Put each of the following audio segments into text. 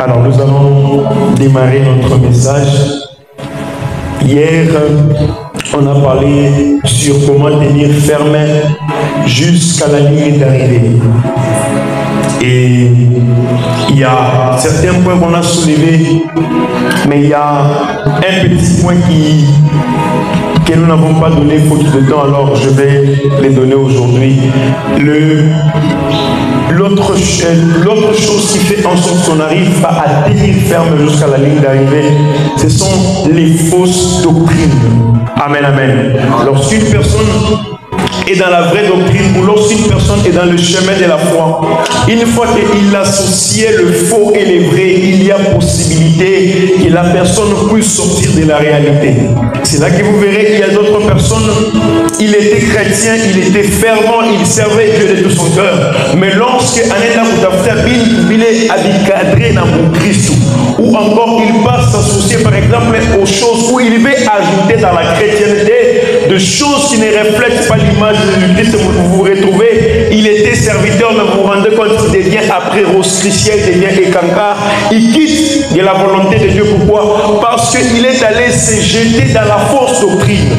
Alors nous allons démarrer notre message. Hier, on a parlé sur comment tenir ferme jusqu'à la ligne d'arrivée. Et il y a certains points qu'on a soulevés, mais il y a un petit point que nous n'avons pas donné faute de temps, alors je vais les donner aujourd'hui. L'autre chose qui fait en sorte qu'on n'arrive pas à tenir ferme jusqu'à la ligne d'arrivée, ce sont les fausses doctrines. Amen, amen. Lorsqu'une personne est dans la vraie doctrine, ou lorsqu'une personne est dans le chemin de la foi, une fois qu'il associe le faux et le vrai, il y a possibilité que la personne puisse sortir de la réalité. C'est là que vous verrez qu'il y a d'autres personnes, il était chrétien, il était fervent, il servait Dieu de tout son cœur. Mais lorsque il est cadré dans mon Christ, ou encore il passe s'associer par exemple aux choses où il veut ajouter dans la chrétienté de choses qui ne reflètent pas l'image de Christ, vous vous retrouvez, il était serviteur, mais vous vous rendez compte qu'il devient après rostricien, il devient écancard, il quitte de la volonté de Dieu. Pourquoi? Parce qu'il est allé se jeter dans la fausse doctrine.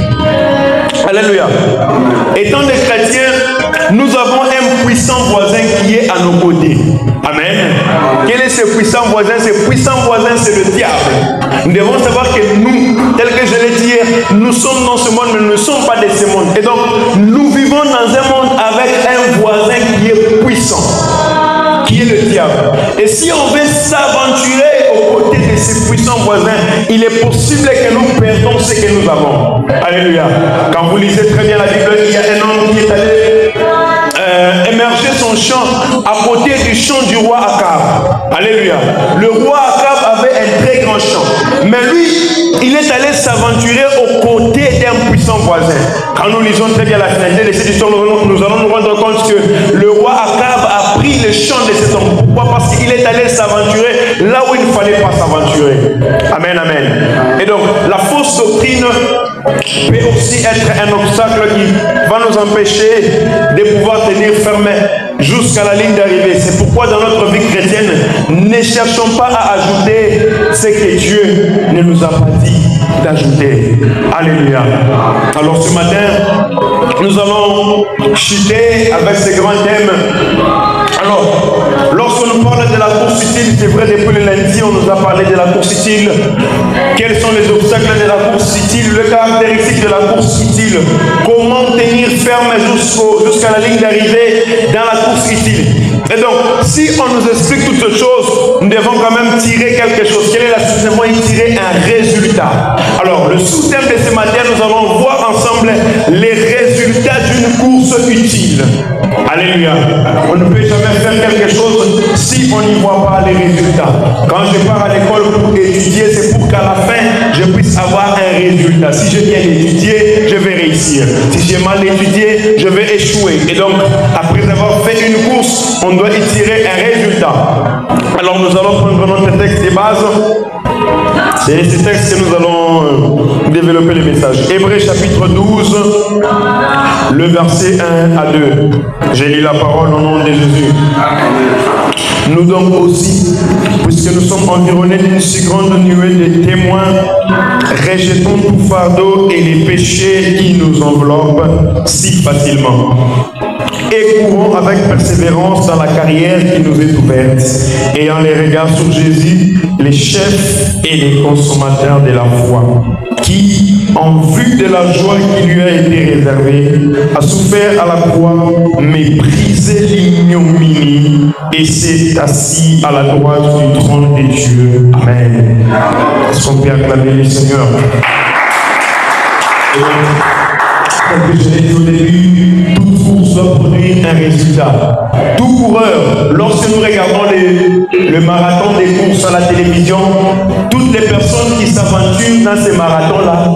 Alléluia. Étant des chrétiens, nous avons un puissant voisin qui est à nos côtés. Amen. Quel est ce puissant voisin? Ce puissant voisin, c'est le diable. Nous devons savoir que nous, tel que je l'ai dit hier, nous sommes dans ce monde, mais nous ne sommes pas de ce monde. Et donc, nous vivons dans un monde avec un voisin qui est puissant, qui est le diable. Et si on veut s'aventurer aux côtés de ces puissants voisins, il est possible que nous perdons ce que nous avons. Alléluia. Quand vous lisez très bien la Bible, il y a un homme qui est allé émerger son champ à côté du champ du roi Akab. Alléluia. Le roi Akab avait un très grand champ. Mais lui, il est allé s'aventurer aux côtés d'un puissant voisin. Quand nous lisons très bien la finalité de cette histoire, nous allons nous rendre compte que le roi Akab a pris le champ de cet homme. Pourquoi? Parce qu'il est allé s'aventurer là où il ne fallait pas s'aventurer. Amen, amen. Et donc, la fausse doctrine peut aussi être un obstacle qui va nous empêcher de pouvoir tenir ferme jusqu'à la ligne d'arrivée. C'est pourquoi dans notre vie chrétienne, ne cherchons pas à ajouter ce que Dieu ne nous a pas dit d'ajouter. Alléluia. Alors ce matin, nous allons chuter avec ce grand thème. Alors, lorsqu'on nous parle de la course utile, c'est vrai, depuis le lundi, on nous a parlé de la course utile. Quels sont les obstacles de la course utile? Le caractéristique de la course utile. Comment tenir ferme jusqu'à la ligne d'arrivée dans la course utile. Et donc, si on nous explique toutes ces choses, nous devons quand même tirer quelque chose. Quel est l'assoutement? Y tirer un résultat. Alors, le sous-thème de ce matin, nous allons voir ensemble les résultats d'une course utile. Alléluia. On ne peut jamais faire quelque chose si on n'y voit pas les résultats. Quand je pars à l'école pour étudier, c'est pour qu'à la fin, je puisse avoir un résultat. Si je viens étudier, je vais réussir. Si j'ai mal étudié, je vais échouer. Et donc, après avoir fait une course, on doit y tirer un résultat. Alors, nous allons prendre notre texte de base. C'est ce texte que nous allons développer le message. Hébreux chapitre 12, le verset 1 à 2. J'ai lu la parole au nom de Jésus. Nous donc aussi, puisque nous sommes environnés d'une si grande nuée de témoins, rejetons tout fardeau et les péchés qui nous enveloppent si facilement. Et courons avec persévérance dans la carrière qui nous est ouverte, ayant les regards sur Jésus, les chefs et les consommateurs de la foi, qui, en vue de la joie qui lui a été réservée, a souffert à la croix, méprisé l'ignominie et s'est assis à la droite du trône de Dieu. Amen. Est-ce qu'on peut acclamer le Seigneur? Comme je l'ai dit au début, toute course doit produire un résultat. Tout coureur, lorsque nous regardons le marathon des courses à la télévision, toutes les personnes qui s'aventurent dans ces marathons-là,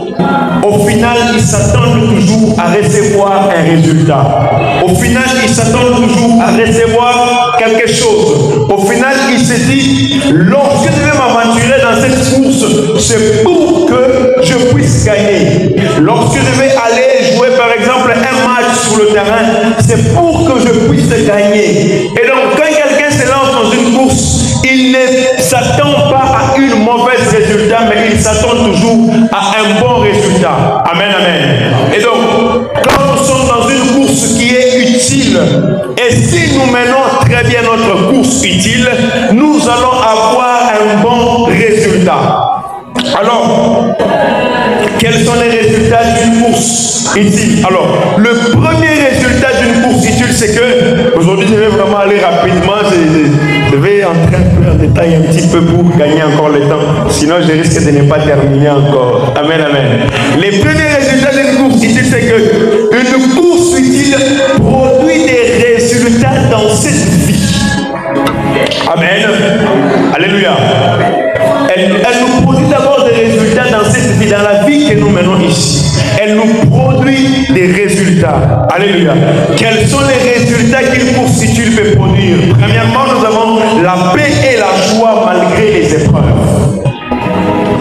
au final, ils s'attendent toujours à recevoir un résultat. Au final, ils s'attendent toujours à recevoir quelque chose. Au final, ils se disent, lorsque je vais m'aventurer dans cette course, c'est pour que je puisse gagner. Lorsque je vais aller jouer par exemple un match sur le terrain, c'est pour que je puisse gagner. Et donc quand quelqu'un se lance dans une course, il il ne s'attend pas à une mauvaise résultat, mais il s'attend toujours à un bon résultat. Amen, amen. Et donc, quand nous sommes dans une course qui est utile, et si nous menons très bien notre course utile, nous allons avoir un bon résultat. Alors, quels sont les résultats d'une course utile? Alors, le premier résultat d'une course utile, c'est que, aujourd'hui je vais vraiment aller rapidement, je vais entrer un peu en détail un petit peu pour gagner encore le temps, sinon je risque de ne pas terminer encore. Amen, amen. Les premiers résultats d'une course utile, c'est que une course utile produit des résultats dans cette vie. Amen. Alléluia. Elle nous produit d'abord des résultats dans cette vie, dans la vie que nous menons ici. Elle nous produit des résultats. Alléluia. Quels sont les résultats qu'une course utile peut produire? Premièrement, nous avons la paix et la joie malgré les épreuves.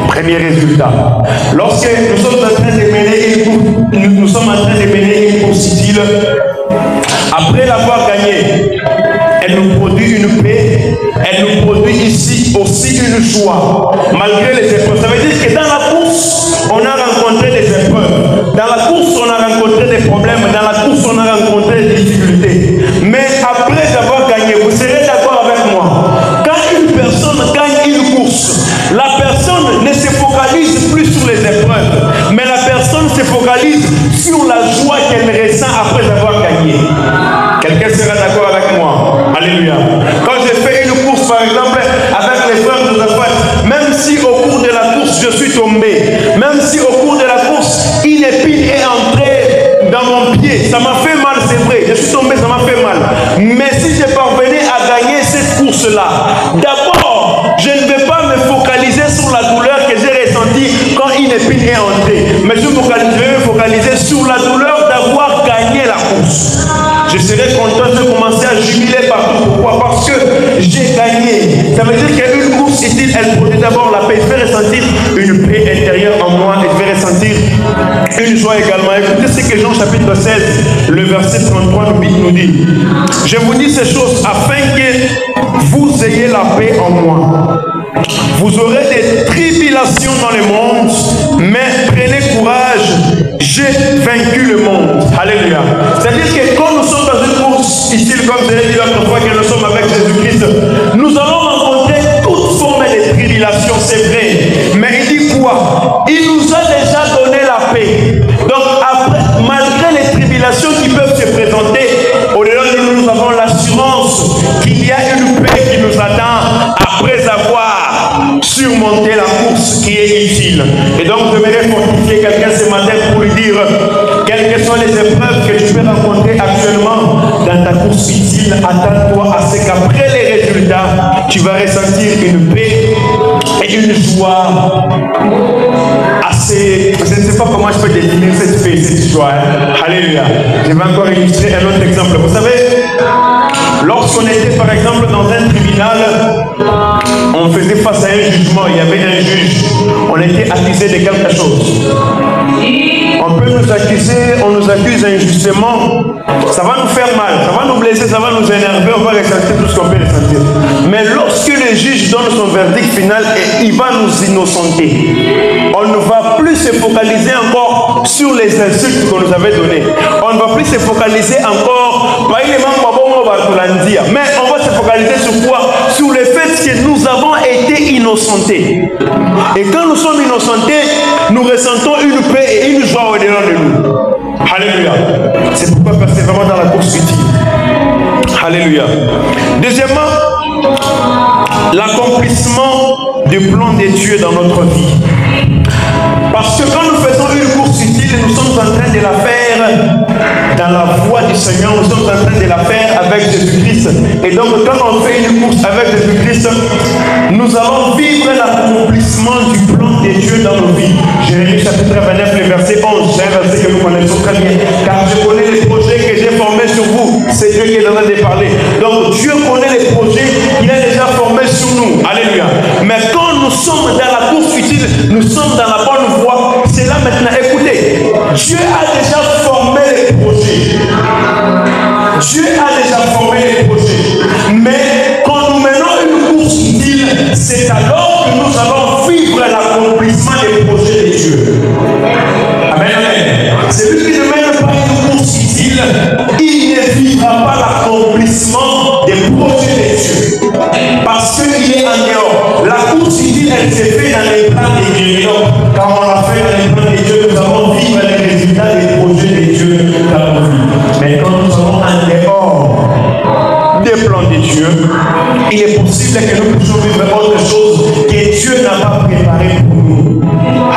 Premier résultat. Lorsque nous sommes en train de mener une course utile, après l'avoir gagnée, elle nous produit une paix, elle nous produit ici aussi une joie, malgré les épreuves. Ça veut dire que dans la course, on a rencontré des épreuves. Dans la course, on a rencontré des problèmes. Dans la course, on a rencontré des difficultés. Mais après avoir gagné, vous serez d'accord avec moi, quand une personne gagne une course, la personne ne se focalise plus sur les épreuves, mais la personne se focalise sur la joie qu'elle ressent après avoir gagné. Quelqu'un sera d'accord avec moi? Alléluia. Quand j'ai fait une course, par exemple, avec les frères de Josaphat, même si au cours de la course je suis tombé, même si au cours de la course une épine est entrée dans mon pied, ça m'a fait mal, c'est vrai, je suis tombé, ça m'a fait mal. Mais si je parvenais à gagner cette course-là, d'abord, je ne vais pas me focaliser sur la douleur que j'ai ressentie quand une épine est entrée, mais je vais me focaliser sur la douleur d'avoir gagné la course. Je serai content de commencer à jubiler partout. Pourquoi? Parce que j'ai gagné. Ça veut dire qu'une course utile, elle produit d'abord la paix. Je vais ressentir une paix intérieure en moi et je vais ressentir une joie également. Écoutez ce que Jean chapitre 16, le verset 33 nous dit. Je vous dis ces choses afin que vous ayez la paix en moi. Vous aurez des tribulations dans le monde, mais prenez courage, j'ai vaincu le monde. Alléluia. C'est-à-dire que quand nous sommes dans une course utile, comme je l'ai dit l'autre fois que nous sommes avec Jésus-Christ, nous allons rencontrer toute forme de tribulation, c'est vrai. Mais il dit quoi? Il nous a déjà donné la paix. Donc après, malgré les tribulations qui peuvent se présenter, au-delà de nous, nous avons l'assurance qu'il y a une paix qui nous attend après avoir surmonté la course qui est utile. Et donc je vais fortifier quelqu'un ce matin pour lui dire quelles que sont les épreuves que tu peux rencontrer actuellement dans ta course utile. Attends-toi à ce qu'après les résultats, tu vas ressentir une paix et une joie assez... Je ne sais pas comment je peux définir cette paix, cette joie. Alléluia. Je vais encore illustrer un autre exemple. Vous savez, lorsqu'on était par exemple dans un tribunal, on faisait face à un jugement, il y avait un juge, on était accusé de quelque chose. On peut nous accuser, on nous accuse injustement, ça va nous faire mal, ça va nous blesser, ça va nous énerver, on va ressentir tout ce qu'on peut ressentir. Mais lorsque le juge donne son verdict final, il va nous innocenter. On ne va plus se focaliser encore sur les insultes qu'on nous avait données. On ne va plus se focaliser encore, mais on va se focaliser sur quoi? Sur le fait que nous avons été innocentés. Et quand nous sommes innocentés, nous ressentons une paix et une joie au-delà de nous. Alléluia. C'est pourquoi persévérons dans la course utile. Alléluia. Deuxièmement, l'accomplissement du plan de Dieu dans notre vie. Parce que quand nous faisons une course utile, nous sommes en train de la faire dans la voie du Seigneur, nous sommes en train de la faire avec Jésus-Christ. Et donc quand on fait une course avec Jésus-Christ, nous allons vivre l'accomplissement du plan de Dieu dans nos vies. Jérémie chapitre 29, le verset 11, c'est un verset que nous connaissons très bien. Car je connais les projets que j'ai formés sur vous. C'est Dieu qui est en train de parler. Donc Dieu connaît les projets qu'il a déjà formés sur nous. Alléluia. Mais quand nous sommes dans la course utile, nous sommes dans la bonne voie. C'est là maintenant, écoutez, Dieu a déjà formé les projets. Dieu a déjà formé les projets. Mais quand nous menons une course utile, c'est alors que nous allons vivre l'accomplissement des projets de Dieu. Amen, amen. Celui qui ne mène pas une course utile, il ne vivra pas l'accomplissement des projets de Dieu. Parce qu'il est en dehors. La course utile, elle s'est faite dans les plans de Dieu. Quand on l'a fait dans les plans de Dieu, nous allons vivre les résultats des projets de Dieu dans nos vies. Mais quand nous sommes en dehors des plans de Dieu, il est possible que nous puissions vivre autre chose que Dieu n'a pas préparé pour nous.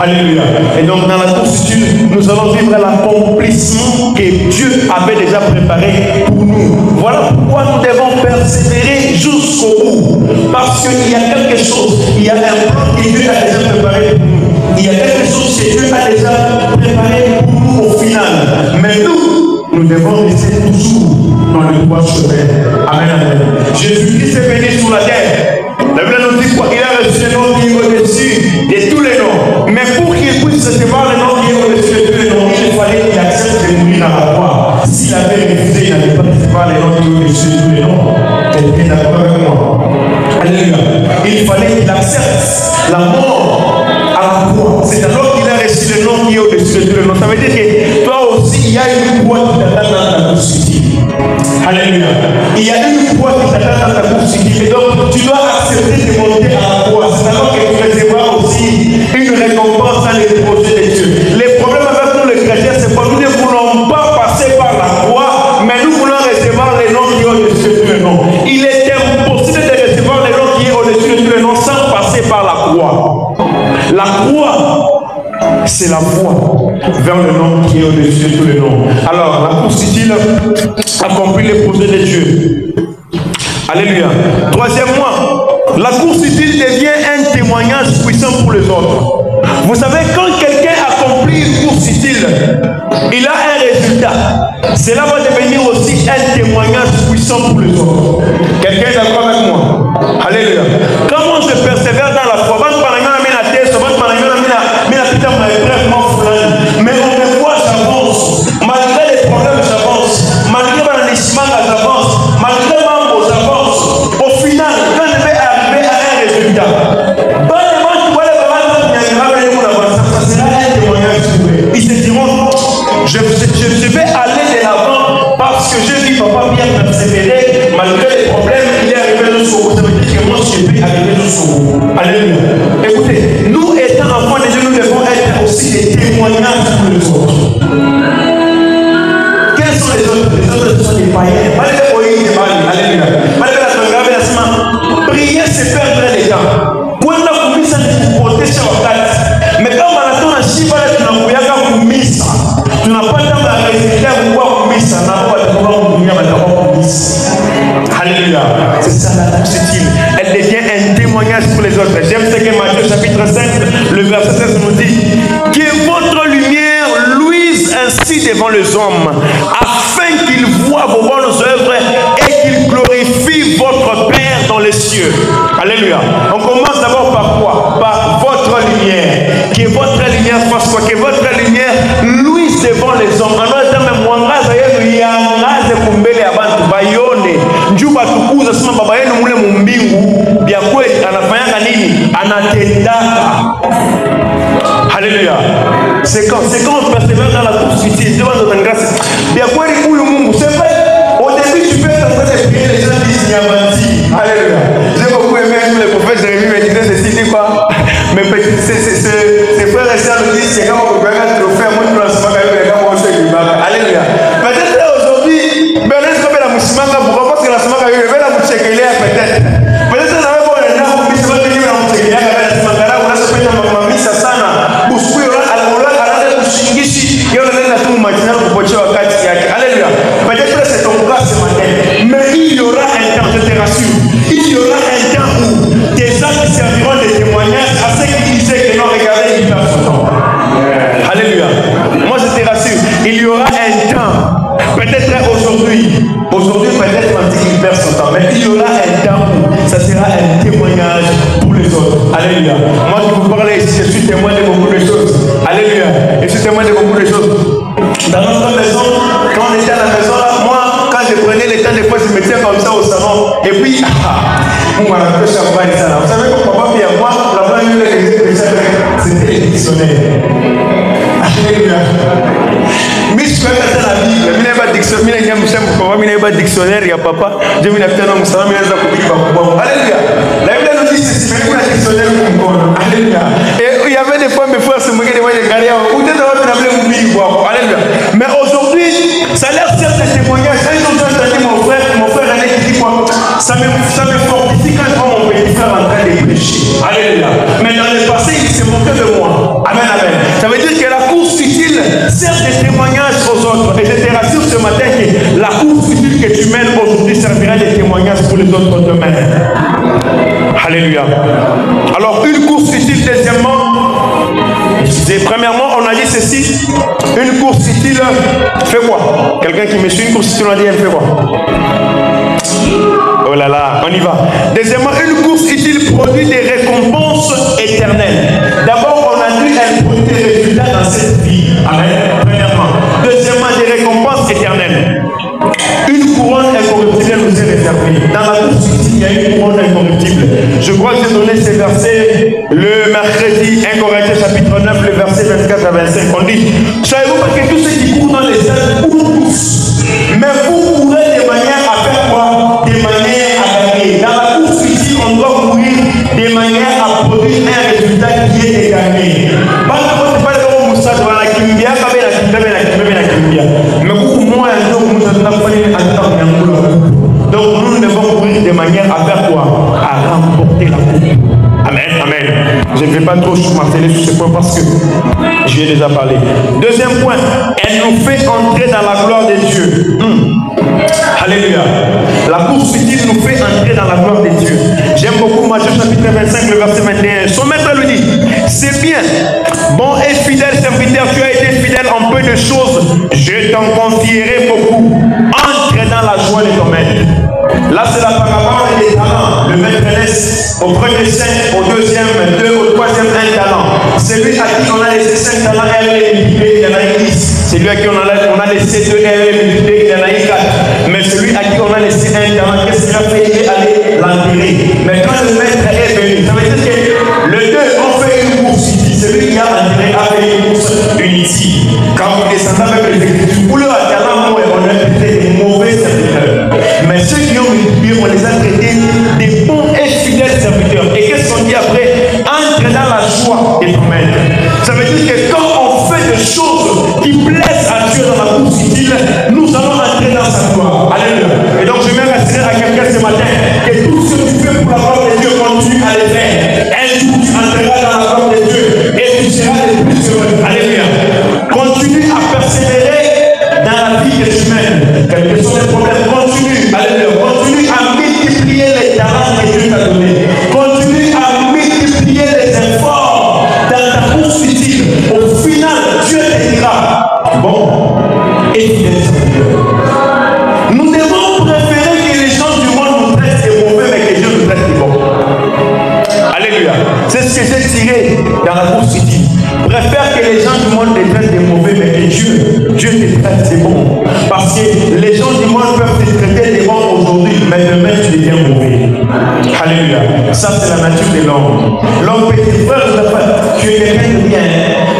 Alléluia. Et donc dans la constitution, nous allons vivre l'accomplissement que Dieu avait déjà préparé pour nous. Voilà pourquoi nous devons persévérer jusqu'au bout. Parce qu'il y a quelque chose, il y a un plan que Dieu a déjà préparé pour nous. Il y a quelque chose que Dieu a déjà préparé pour nous au final. Mais nous devons rester toujours dans le droit chemin. Amen, amen. Jésus-Christ est venu sur la terre. La Bible nous dit quoi? Il a reçu le nom qui est au-dessus de tous les noms. Mais pour qu'il puisse recevoir le nom qui est au-dessus de tous les noms, il fallait qu'il accepte de mourir dans la croix. S'il avait refusé, il n'allait pas recevoir le nom qui est au-dessus de tous les noms. Quelqu'un est d'accord avec moi? Alléluia. Il fallait qu'il accepte la mort à la croix. C'est alors qu'il a reçu le nom qui est au-dessus de tous les noms. Ça veut dire que toi aussi, il y a une croix qui t'attend dans ta course. Alléluia. Il y a une croix qui t'attend dans ta course. Et donc, tu dois accepter de monter à la croix. C'est alors que tu recevras aussi une récompense dans les projets de Dieu. Les problèmes avec nous, les chrétiens, c'est que nous ne voulons pas passer par la croix, mais nous voulons recevoir les noms qui sont au-dessus de tous les noms. Il est impossible de recevoir les noms qui sont au-dessus de tous les noms sans passer par la croix. La croix, c'est la voie vers le nom qui est au-dessus de tous les noms. Alors, la course utile accomplit les projets de Dieu. Alléluia. Troisièmement, la course utile devient un témoignage puissant pour les autres. Vous savez, quand quelqu'un accomplit une course utile, il a un résultat. Cela va devenir aussi un témoignage puissant pour les autres. Quelqu'un est d'accord avec moi? Alléluia. Comment je persévère dans la foi? Mais on me voit, j'avance. Malgré les problèmes, j'avance. Malgré l'enrichissement, j'avance. Malgré mon j'avance. Au final, quand je vais arriver à un résultat, ça sera un témoignage. Ils se diront, je vais aller de l'avant parce que j'ai vu papa bien persévérer. Malgré les problèmes, il est arrivé jusqu'au bout. Ça veut dire que moi, je vais arriver jusqu'au bout. Alléluia. Écoutez, nous étant enfants de Dieu, nous devons être aussi des témoignages pour les autres. Quels sont les autres? Les autres sont des païens. Alléluia. Prier, c'est perdre les temps. Kwenda kumisa ni kupotesha wakati. Mekao maratona shiba na tunakuyaka kumisa. Tunapata maresultat kwa kumisa na kwa atakuwa kumia batakuwa kumisa. Alléluia. C'est ça la course utile. Elle devient un témoignage pour les autres. J'aime ce que Matthieu chapitre 5, le verset 16 nous dit. Que votre lumière luise ainsi devant les hommes, afin qu'ils voient vos bonnes œuvres et qu'ils glorifient votre Père dans les cieux. Alléluia. On commence d'abord par quoi? Par votre lumière. Que votre lumière fasse quoi? Que votre lumière luise devant les hommes. En d'autres termes, mwangaza yenu yangaze kumbele abantu bayone. Njuba tukuza sema baba yenu mule mumbingu. Bia kweli anafanyanga nini? Anatendaka. Alléluia. C'est quand on persévère dans la course utile, devant notre grâce. Bien quoi les couilles au monde, c'est vrai. Au début, tu peux être en train de prier, les gens disent Yamati. Alléluia. J'ai beaucoup aimé les prophètes Jérémie me disaient ceci, dit quoi? Mais ces frères et sœurs nous disent c'est quand on peut faire un trophée, moi je pense pas qu'il y a un monsieur qui va. Alléluia. Peut-être aujourd'hui, mais on est comme la Moussimanga, pourquoi? Parce que la Moussimanga, il va la Mousséquelia peut-être. Peut-être que ça va être un homme qui se va tenir la Mousséquelia, la Moussimanga, on a ce petit mamie, ça sana. Alléluia. Peut-être que c'est ton cas ce matin, mais il y aura un temps, je te rassure, il y aura un temps où des gens qui serviront de témoignages à ceux qui disaient que non, regardez, il perd son temps. Alléluia. Moi je te rassure, il y aura un temps, peut-être aujourd'hui peut-être qu'il perd son temps, mais il y aura un temps où ça sera un témoignage pour les autres. Alléluia. Moi qui vous parle ici, je suis témoin de beaucoup de choses. Alléluia. Je suis témoin de beaucoup de choses. Dans notre maison, quand on était à la maison là, moi, quand je prenais le temps, des fois je me mettais comme ça au salon, et puis, vous savez pourquoi papa dictionnaire. Alléluia. Mais je vais mettre la Bible. Il n'y a pas de dictionnaire. Il n'y a pas de dictionnaire. Il y a papa. Je vais mettre un homme. Ça va me faire Alléluia. La Bible nous dit ceci. Mais il y a un dictionnaire. Alléluia. Et il y avait des fois mes frères se moquaient de moi. Alléluia. Mais aujourd'hui, ça a l'air certes de témoignage. Quand ils ont entendu mon frère René qui dit quoi, ça me fortifie quand je vois mon petit frère en train de prêcher. Alléluia. Mais dans le passé, il se moquait de moi. Amen, amen. Ça veut dire que la course futile sert de témoignage aux autres. Et je te rassure ce matin que la course futile que tu mènes aujourd'hui servira de témoignage pour les autres demain. Alléluia. Alors, une course futile, deuxièmement, premièrement, on a dit ceci. Une course futile fait quoi? Quelqu'un qui me suit, une course futile, on a dit elle fait quoi? Oh là là, on y va. Deuxièmement, une course utile produit des récompenses éternelles. D'abord, on a dit elle produit des résultats dans cette vie. Amen. Premièrement. Deuxièmement, des récompenses éternelles. Une couronne incorruptible nous est réservée. Dans la course utile, il y a une couronne incorruptible. Je crois que j'ai donné ces versets le mercredi, 1 Corinthiens chapitre 9, le verset 24 à 25. On dit, savez-vous pas que tous ceux qui courent dans les airs courent tous, mais vous courez de manière à faire quoi? De manière à gagner. Dans la course utile, on doit courir de manière à produire un résultat qui est gagné. Donc nous devons courir de manière à faire quoi? À remporter la coupe. Amen, amen. Je ne vais pas trop marteler sur ce point parce que j'y ai déjà parlé. Deuxième point, elle nous fait entrer dans la gloire de Dieu. Alléluia. La course utile nous fait entrer dans la gloire de Dieu. J'aime beaucoup Matthieu chapitre 25, le verset 21. Son maître lui dit, c'est bien, bon et fidèle serviteur, tu as été fidèle en peu de choses, je t'en confierai beaucoup. Entre dans la joie de ton maître. Là, c'est la parabole des talents. Le maître laisse au premier 5, au deuxième 2, au troisième 1 talent. Celui à qui on a laissé 5 talents, elle est multipliée, il y en a eu 10. Celui à qui on a laissé 2, elle est multipliée, il y en a eu 4. Mais celui à qui on a laissé 1 talent, qu'est-ce qu'il a fait? Il est allé l'enterrer. Mais quand le maître est venu, ça veut dire que le 2 ont fait une course ici. Celui qui a enterré a fait une course inutile. Quand vous descendez avec les écritures, pour le talent, on a traité des mauvais serviteurs. Mais ceux qui ont multiplié, on les a traités des bons et fidèles serviteurs. Et qu'est-ce qu'on dit après? Entre dans la joie de ton maître. Ça veut dire que quand on fait des choses qui plaisent à Dieu dans la course utile, nous allons entrer dans sa gloire. Alléluia. Et donc je vais rassurer à quelqu'un ce matin que tout ce que tu fais pour la gloire de Dieu, continue à les faire. Un jour tu entreras dans la gloire de Dieu et tu seras le plus heureux. Alléluia. Continue à persévérer dans la vie que tu mènes. Quels que soient les problèmes, continue. Alléluia. Continue à multiplier les talents que Dieu t'a donnés. Continue à multiplier les efforts dans ta course utile. Au final, Dieu te dira, bon, et fidèle serviteur. Nous devons préférer que les gens du monde nous traitent de mauvais, mais que Dieu nous traite de bon. Alléluia. C'est ce que j'ai tiré dans la course utile. Préfère que les gens du monde te traitent de mauvais, mais que Dieu te traite de bon. Parce que les gens du monde peuvent te traiter de bon aujourd'hui, mais demain tu deviens mauvais. Alléluia. Ça, c'est la nature de l'homme. L'homme peut dire, frère Josaphat, tu es quelqu'un de bien,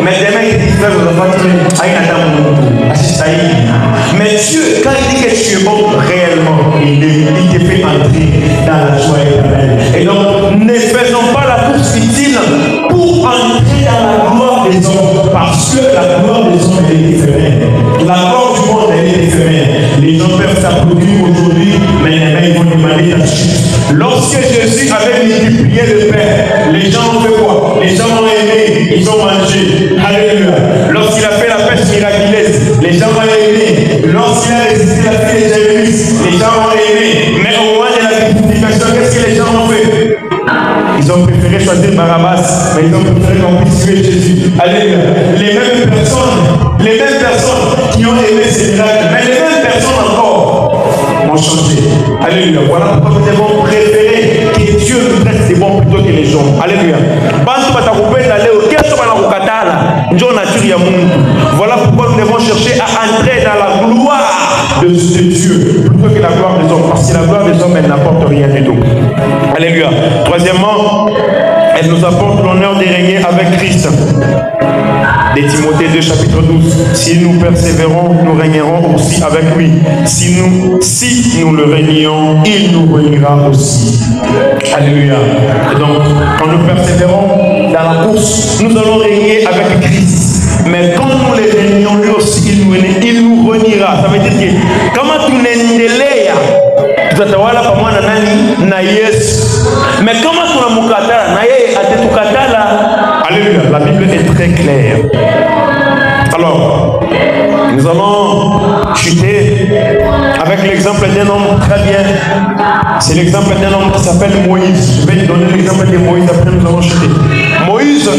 mais demain il dit, frère Josaphat, tu es un mais Dieu, quand il dit que tu es bon, réellement, il te fait entrer dans la joie éternelle. Et donc, ne faisons pas la course utile pour entrer dans la gloire des hommes, parce que la gloire des hommes est éphémère. La gloire du monde est éphémère. Les gens peuvent s'applaudir aujourd'hui, mais demain ils vont demander ta chute. Lorsque Jésus avait multiplié le pain, les gens ont fait quoi? Les gens ont aimé, ils ont mangé. Alléluia. Lorsqu'il a fait la pêche miraculeuse, les gens ont aimé. Lorsqu'il a résisté la fille de Jérémie, les gens ont aimé. Mais au moment de la multiplication, qu'est-ce que les gens ont fait? Ils ont préféré choisir Barabbas, mais ils ont préféré qu'on puisse tuer Jésus. Alléluia. Les mêmes personnes qui ont aimé ces miracles, mais les mêmes personnes encore ont changé. Alléluia. Voilà pourquoi nous devons préférer que Dieu nous traite des bons plutôt que les gens. Alléluia. Voilà pourquoi nous devons chercher à entrer dans la gloire de Dieu plutôt que la gloire des hommes. Parce que la gloire des hommes, elle n'apporte rien du tout. Alléluia. Troisièmement, Elle nous apporte l'honneur de régner avec Christ. De Timothée 2, chapitre 12. Si nous persévérons, nous régnerons aussi avec lui. Si nous le régnons, il nous régnera aussi. Alléluia. Et donc, quand nous persévérons dans la course, nous allons régner avec Christ. Mais quand nous le régnons, lui aussi, il nous régnera. Ça veut dire que, comment tu n'endelea, tutatawala pamoja na nani? Na Yesu. Mais comment tunamukatala? Na yeye atetukatala. Alléluia. La Bible est très claire. Alors, nous allons chuter avec l'exemple d'un homme très bien. C'est l'exemple d'un homme qui s'appelle Moïse. Je vais lui donner l'exemple de Moïse, après nous allons chuter. Moïse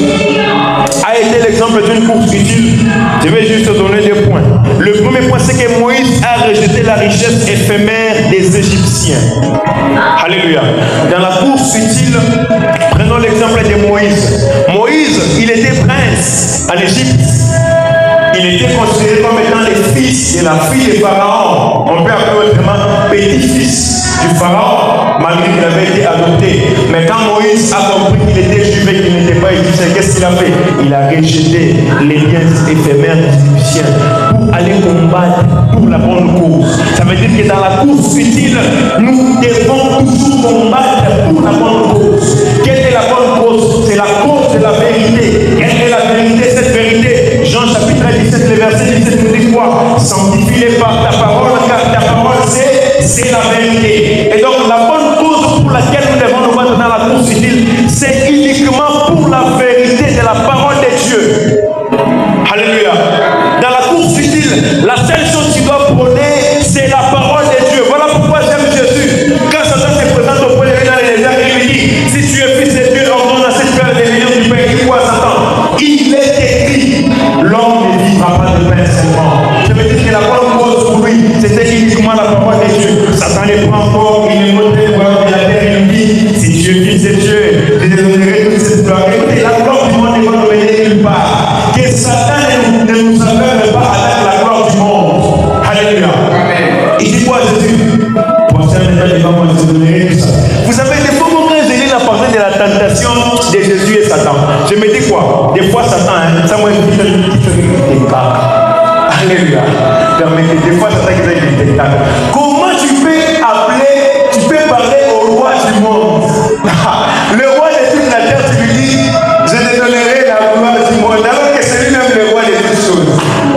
a été l'exemple d'une course utile. Je vais juste donner deux points. Le premier point, c'est que Moïse a rejeté la richesse éphémère des Égyptiens. Alléluia. Dans la course utile, prenons l'exemple de Moïse. Moïse, il était prince en Égypte. Il était considéré comme étant le fils de la fille de Pharaon. On peut appeler autrement petit-fils du Pharaon, malgré qu'il avait été adopté. Mais quand Moïse a compris qu'il était juif et qu'il n'était pas égyptien, qu'est-ce qu'il a fait? Il a rejeté les biens éphémères des Égyptiens pour aller combattre pour la bonne cause. Ça veut dire que dans la course utile, nous devons toujours combattre pour la bonne cause. Quelle est la bonne cause? C'est la cause de la vérité. Quelle est la vérité? Cette vérité, Jean chapitre 17, le verset 17 nous dit quoi? Sanctifie-les par ta parole, car ta parole c'est la vérité. Et donc la bonne cause pour laquelle nous devons nous battre dans la course utile, c'est uniquement pour la vérité de la parole de Dieu. Alléluia. Dans la course utile, la seule chose qui doit prôner, c'est la parole de Dieu. Voilà pourquoi j'aime Jésus. Quand Satan se présente au point de vue dans les déserts, il lui dit, si tu es fils de Dieu, ordonne à cette terre des millions du pain. Il dit quoi, Satan? Il est écrit, l'homme ne vivra pas de pain seulement. Je veux dire que la bonne cause pour lui, c'était uniquement la parole de Dieu. Satan les prend encore, il est monté pour la terre, il lui dit, si tu es fils de Dieu, je te donnerai toute cette gloire. Écoutez, la gloire du monde ne va nous mener nulle part. Que Satan ne nous aveugle pas avec la gloire du monde. Alléluia. Il dit quoi, Jésus? Pour ça, moi, je te donnerai tout ça. Vous savez, des fois, quand Jésus a parlé de la tentation de Jésus et Satan, je me dis quoi? Des fois, Satan, ça moi, je dis des cas. Alléluia. Permettez, des fois, Satan qui fait des spectacles. Comment tu peux parler au roi du monde? Le roi de toute la terre, tu lui dis, je te donnerai la gloire du monde, alors que c'est lui-même le roi de toutes choses.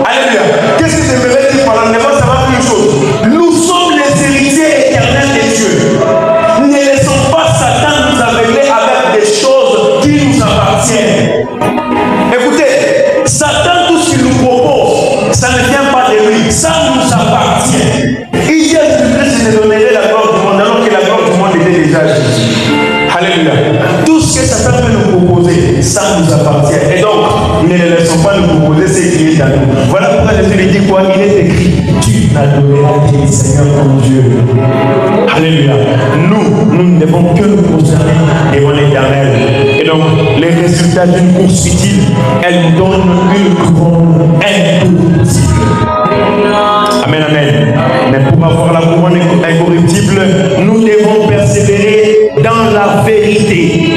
Alléluia. Qu'est-ce que je veux dire par là? Devant savoir une chose. Nous sommes les héritiers éternels de Dieu. Ne laissons pas Satan nous aveugler avec des choses qui nous appartiennent. Écoutez, Satan, tout ce qu'il nous propose, ça ne vient pas de lui, ça nous appartient. Il dit à Jésus-Christ, je te donnerai la gloire du monde, alors que la gloire du monde était déjà Jésus. Alléluia. Tout ce que Satan peut nous proposer, ça nous appartient. Et donc, ne le laissons pas nous proposer ce qui est à nous. Voilà pourquoi Jésus lui dit quoi? Il est écrit, tu n'adoreras que le Seigneur ton Dieu. Alléluia. Nous ne devons que nous prosterner devant l'Éternel. Et donc, les résultats d'une course utile, elle nous donne une couronne incorruptible. Amen, amen. Mais pour avoir la couronne incorruptible, nous devons persévérer dans la vérité.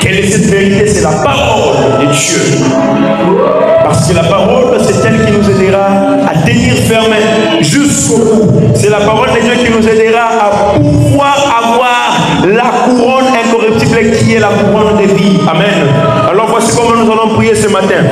Quelle est cette vérité? C'est la parole de Dieu. Parce que la parole, c'est elle qui nous aidera à tenir ferme jusqu'au bout. C'est la parole de Dieu qui nous aidera à pouvoir avoir la couronne incorruptible qui est la couronne de vie. Amen. Alors voici comment nous allons prier ce matin.